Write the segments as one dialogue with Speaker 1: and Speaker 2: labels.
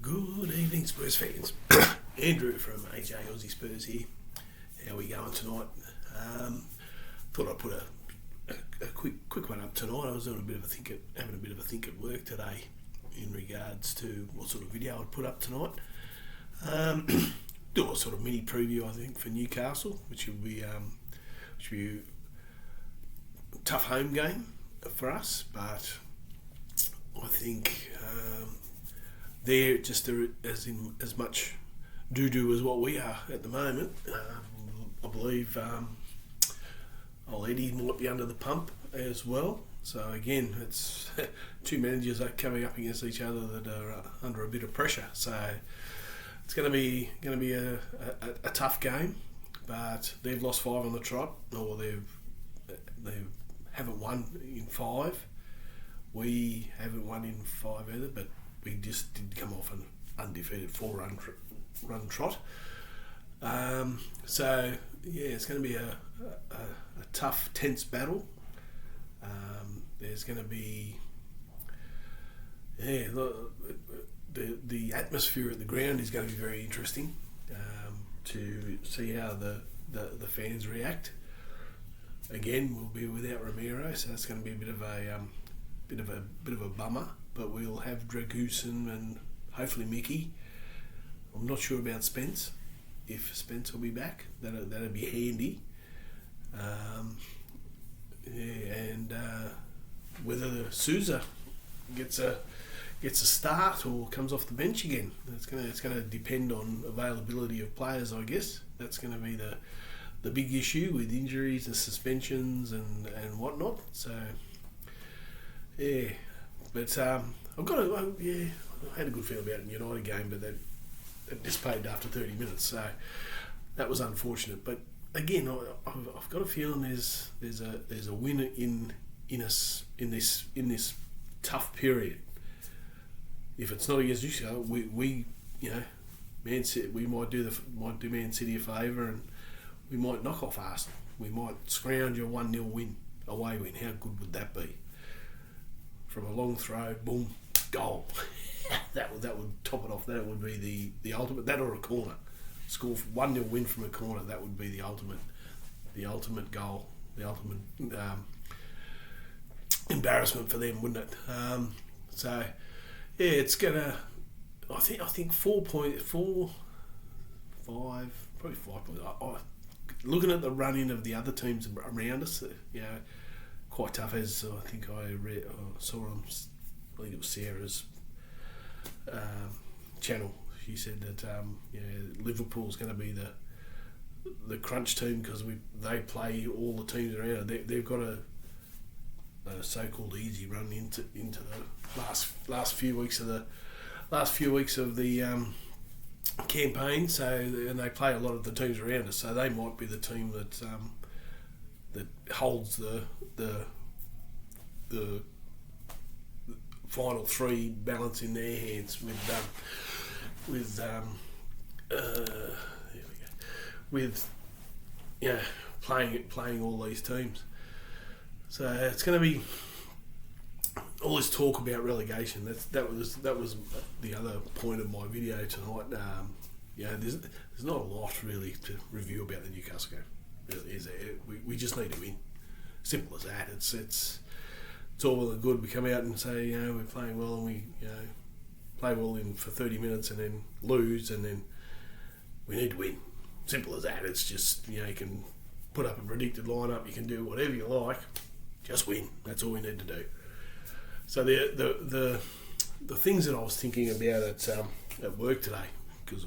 Speaker 1: Good evening, Spurs fans. Andrew from AJ Aussie Spurs here. How are we going tonight? Thought I'd put a quick one up tonight. I was doing having a bit of a think at work today in regards to what sort of video I'd put up tonight. Do a sort of mini preview, I think, for Newcastle, which will be a tough home game for us, but I think they're just as much doo-doo as what we are at the moment. I believe old Eddie might be under the pump as well. So again, it's two managers are coming up against each other that are under a bit of pressure. So it's going to be a tough game. But they've lost 5 on the trot, or they haven't won in 5. We haven't won in 5 either, but we just did come off an undefeated 4-run trot. So yeah, it's going to be a tough, tense battle. There's going to be the atmosphere at the ground is going to be very interesting to see how the fans react. Again, we'll be without Ramiro, so that's going to be a bit of a bummer. But we'll have Dragusin and hopefully Mickey. I'm not sure about Spence. If Spence will be back, that'd be handy. And whether Souza gets a start or comes off the bench again, it's going to depend on availability of players, I guess. That's going to be the big issue with injuries and suspensions and whatnot. So yeah, but I had a good feel about the United game, but that dissipated after 30 minutes, so that was unfortunate. But again, I've got a feeling there's a winner in us in this tough period. If it's not against Newcastle, we Man City, we might do Man City a favour, and we might knock off Arsenal. We might scrounge a 1-0 away win. How good would that be? From a long throw, boom, goal. that would top it off. That would be the ultimate. That or a corner. Score 1-0 win from a corner. That would be the ultimate goal. The ultimate embarrassment for them, wouldn't it? So yeah, it's gonna. I think 4.45, probably 5 points. Looking at the run-in of the other teams around us, quite tough. As I think I read, saw on, I think it was Sarah's channel. She said that Liverpool's going to be the crunch team because they play all the teams around. They've got a so-called easy run into the last few weeks of the campaign. So and they play a lot of the teams around us. So they might be the team that holds the final 3 balance in their hands playing all these teams. So it's going to be all this talk about relegation. That was the other point of my video tonight. There's not a lot really to review about the Newcastle game. We just need to win. Simple as that. It's all well and good. We come out and say we're playing well, and we play well for 30 minutes and then lose, and then we need to win. Simple as that. It's just you can put up a predicted lineup. You can do whatever you like. Just win. That's all we need to do. So the things that I was thinking about at work today, because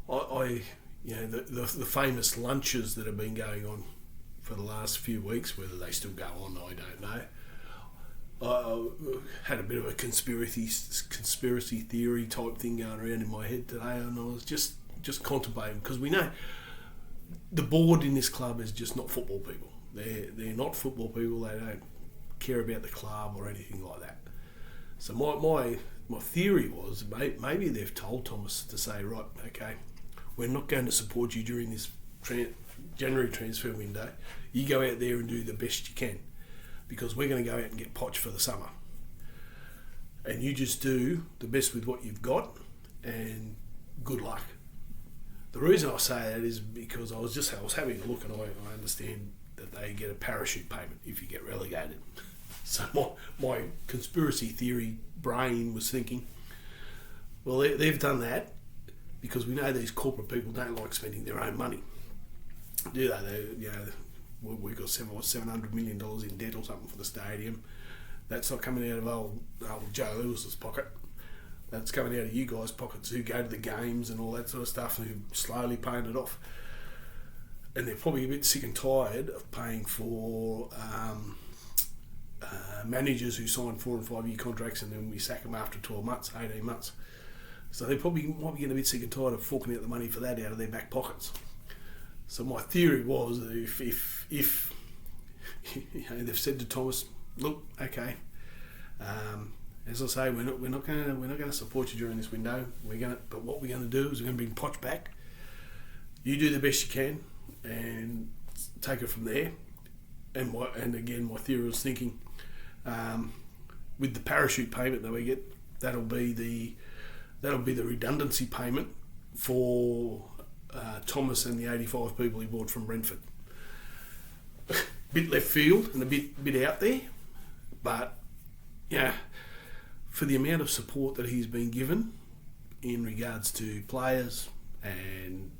Speaker 1: the famous lunches that have been going on for the last few weeks, whether they still go on, I don't know. I had a bit of a conspiracy theory type thing going around in my head today, and I was just contemplating, because we know the board in this club is just not football people. They're not football people. They don't care about the club or anything like that. So my theory was maybe they've told Thomas to say, right, okay, we're not going to support you during this January transfer window. You go out there and do the best you can, because we're going to go out and get Poch for the summer. and you just do the best with what you've got, and good luck. The reason I say that is because I was having a look, and I understand that they get a parachute payment if you get relegated. So my conspiracy theory brain was thinking, well, they've done that because we know these corporate people don't like spending their own money, do they? We've got $700 million in debt or something for the stadium. That's not coming out of old Joe Lewis's pocket. That's coming out of you guys' pockets who go to the games and all that sort of stuff, and who slowly paying it off. And they're probably a bit sick and tired of paying for managers who sign 4 and 5 year contracts, and then we sack them after 12 months, 18 months. So they probably might be getting a bit sick and tired of forking out the money for that out of their back pockets. So my theory was that if they've said to Thomas, look, okay, as I say, we're not going to support you during this window. But what we're going to do is we're going to bring Poch back. You do the best you can and take it from there. And again, my theory was thinking, with the parachute payment that we get, that'll be the redundancy payment for Thomas and the 85 people he bought from Brentford. Bit left field and a bit out there, but for the amount of support that he's been given in regards to players and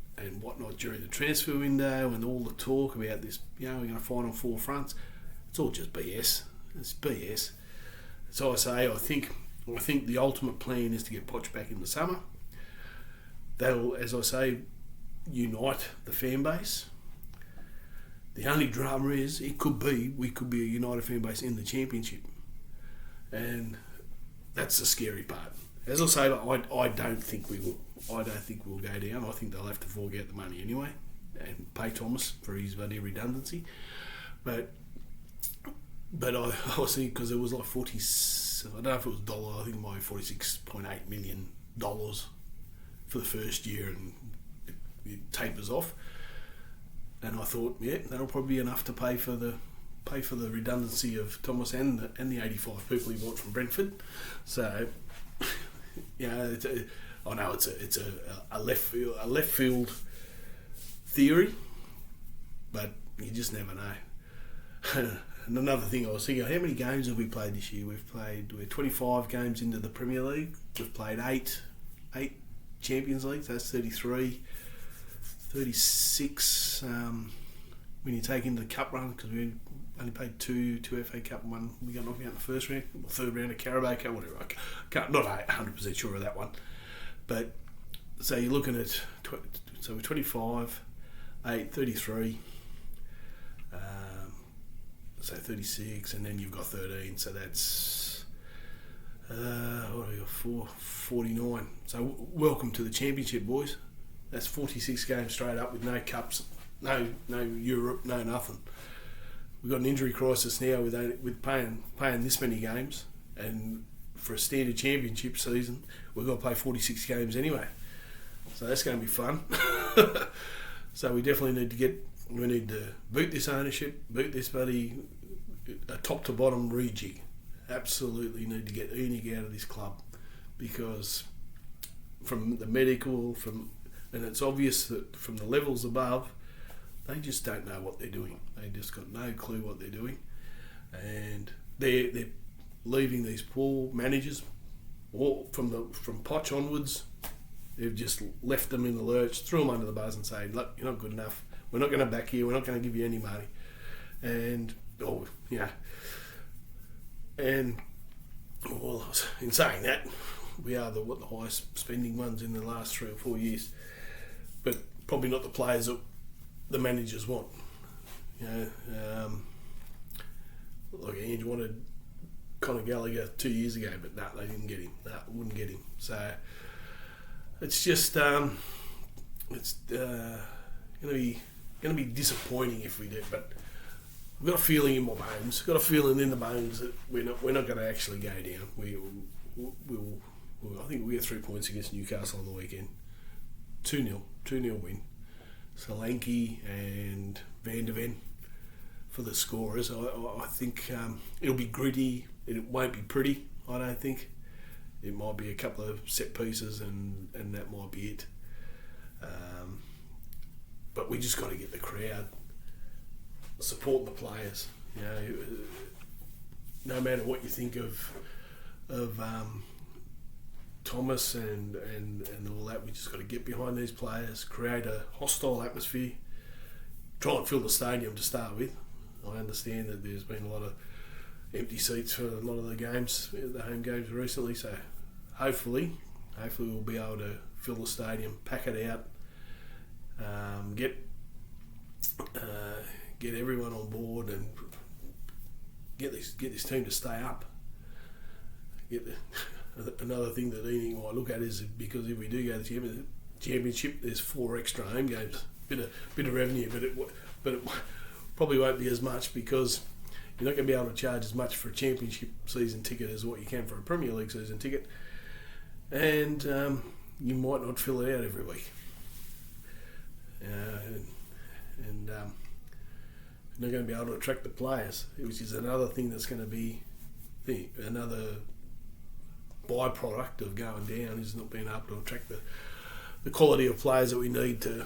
Speaker 1: whatnot during the transfer window, and all the talk about this, we're going to fight on 4 fronts, it's all just BS. It's BS. So I say, I think the ultimate plan is to get Poch back in the summer. That'll, as I say, unite the fan base. The only drama is we could be a united fan base in the championship, and that's the scary part. As I say, I don't think we will. I don't think we'll go down. I think they'll have to fork out the money anyway and pay Thomas for his bloody redundancy. But I was thinking, because it was like 40. I don't know if it was dollar. I think it might be $46.8 million for the first year, and it tapers off. And I thought, that'll probably be enough to pay for the redundancy of Thomas and the 85 people he bought from Brentford. So, I know it's a left field theory, but you just never know. And another thing I was thinking, how many games have we played this year? We're 25 games into the Premier League. We've played eight Champions Leagues. That's 33. 36 when you take into the cup run, because we only played two FA Cup and one we got knocked out in the first round, or third round of Carabao Cup, whatever. I can't, not 100% sure of that one, but so you're looking at so we're 25, 8, 33, so 36, and then you've got 13, so that's 49. So welcome to the championship, boys. That's 46 games straight up with no cups, no Europe, no nothing. We've got an injury crisis now with paying this many games, and for a standard championship season, we've got to play 46 games anyway. So that's going to be fun. So we definitely need to boot this ownership, boot this bloody a top to bottom rejig. Absolutely need to get ENIC out of this club, because from the medical, and it's obvious that from the levels above, they just don't know what they're doing. They just got no clue what they're doing, and they're leaving these poor managers. All from Poch onwards, they've just left them in the lurch, threw them under the bus, and saying, "Look, you're not good enough. We're not going to back you. We're not going to give you any money." And in saying that, we are the highest spending ones in the last 3 or 4 years, but probably not the players that the managers want. Like Ange wanted Conor Gallagher 2 years ago, but no, they didn't get him. No, wouldn't get him. So it's just it's going to be disappointing if we do. But I've got a feeling in my bones. Got a feeling in the bones that we're not going to actually go down. We'll I think we get 3 points against Newcastle on the weekend. 2-0 win. Solanke and Van der Ven for the scorers. I think it'll be gritty. It won't be pretty, I don't think. it might be a couple of set pieces and that might be it. But we just got to get the crowd, support the players. You know, no matter what you think of Thomas and all that, we just got to get behind these players, create a hostile atmosphere, try and fill the stadium to start with. I understand that there's been a lot of empty seats for a lot of the games, the home games recently, so hopefully we'll be able to fill the stadium, pack it out, get everyone on board and get this team to stay up. Another thing that ENIC might look at is, because if we do go to the championship, there's 4 extra home games, bit of revenue, but it probably won't be as much, because you're not going to be able to charge as much for a championship season ticket as what you can for a Premier League season ticket, and you might not fill it out every week. And you're not going to be able to attract the players, which is another thing that's going to be another byproduct of going down, is not being able to attract the quality of players that we need to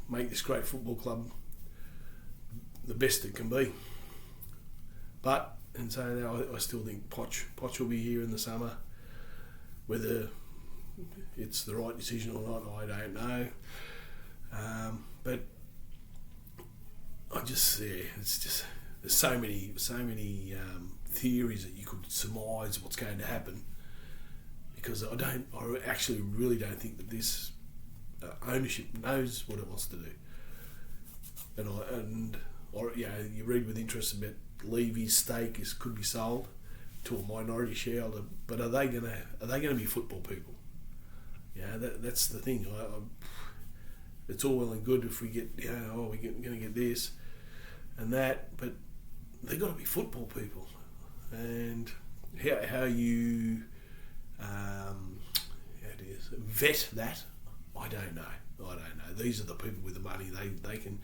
Speaker 1: make this great football club the best it can be. But in saying that, I still think Poch will be here in the summer. Whether it's the right decision or not, I don't know. But it's just there's so many theories that you could surmise what's going to happen, because I actually really don't think that this ownership knows what it wants to do. You read with interest about Levy's stake could be sold to a minority shareholder, but are they going to be football people? Yeah, that's the thing. It's all well and good if we get, we're going to get this and that, but they've got to be football people. And how you vet that, I don't know. These are the people with the money. They can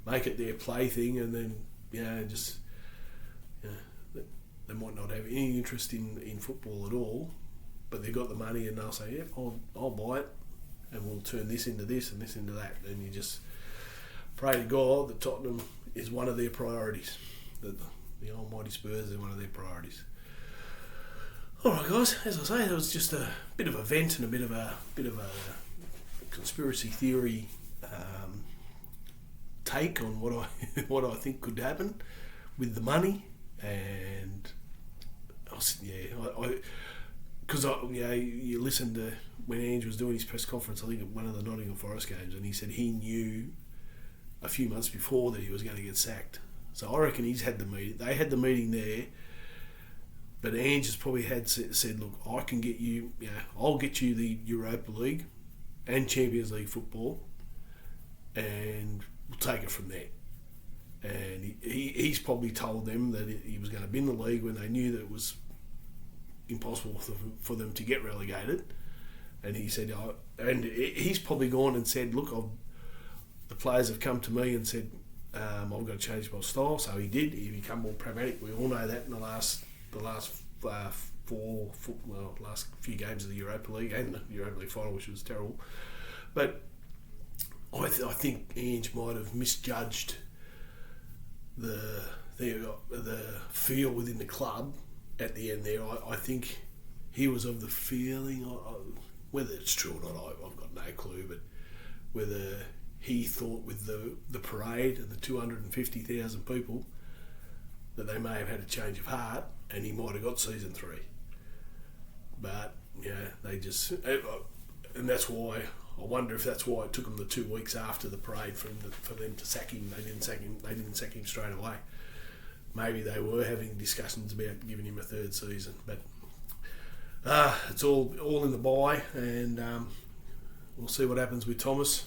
Speaker 1: make it their plaything, and then they might not have any interest in football at all, but they've got the money, and they'll say, "Yep, I'll buy it, and we'll turn this into this and this into that." And you just pray to God that Tottenham is one of their priorities. That the almighty Spurs are one of their priorities. All right, guys. As I say, that was just a bit of a vent and a bit of a conspiracy theory take on what I think could happen with the money, and because you listened to when Ange was doing his press conference, I think at one of the Nottingham Forest games, and he said he knew a few months before that he was going to get sacked. So I reckon he's had the meeting. They had the meeting there, but Ange has probably said, "Look, I can get you. I'll get you the Europa League and Champions League football, and we'll take it from there." And he's probably told them that he was going to bin the league when they knew that it was impossible for them to get relegated. And he said, and he's probably gone and said, "Look, the players have come to me and said, I've got to change my style." So he did. He became more pragmatic. We all know that in the last few games of the Europa League and the Europa League final, which was terrible. But I think Ange might have misjudged the feel within the club at the end there. I think he was of the feeling, whether it's true or not, I've got no clue, but whether he thought with the parade and the 250,000 people that they may have had a change of heart and he might have got season 3. But they just, and that's why I wonder if that's why it took them the 2 weeks after the parade for them to sack him. They didn't sack him straight away. Maybe they were having discussions about giving him a 3rd season, but it's all in the buy, and we'll see what happens with Thomas.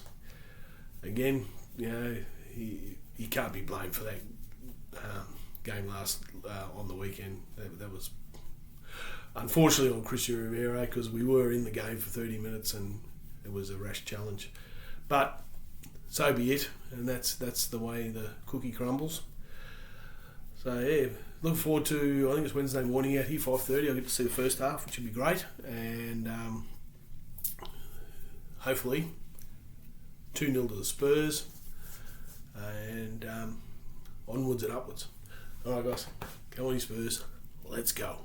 Speaker 1: Again, he can't be blamed for that game last on the weekend. That was unfortunately on Christian Rivera, because we were in the game for 30 minutes and it was a rash challenge. But so be it, and that's the way the cookie crumbles. So Look forward to, I think it's Wednesday morning out here, 5:30. I'll get to see the first half, which would be great. And hopefully 2-0 to the Spurs. And onwards and upwards. All right, guys. Come on, you Spurs. Let's go.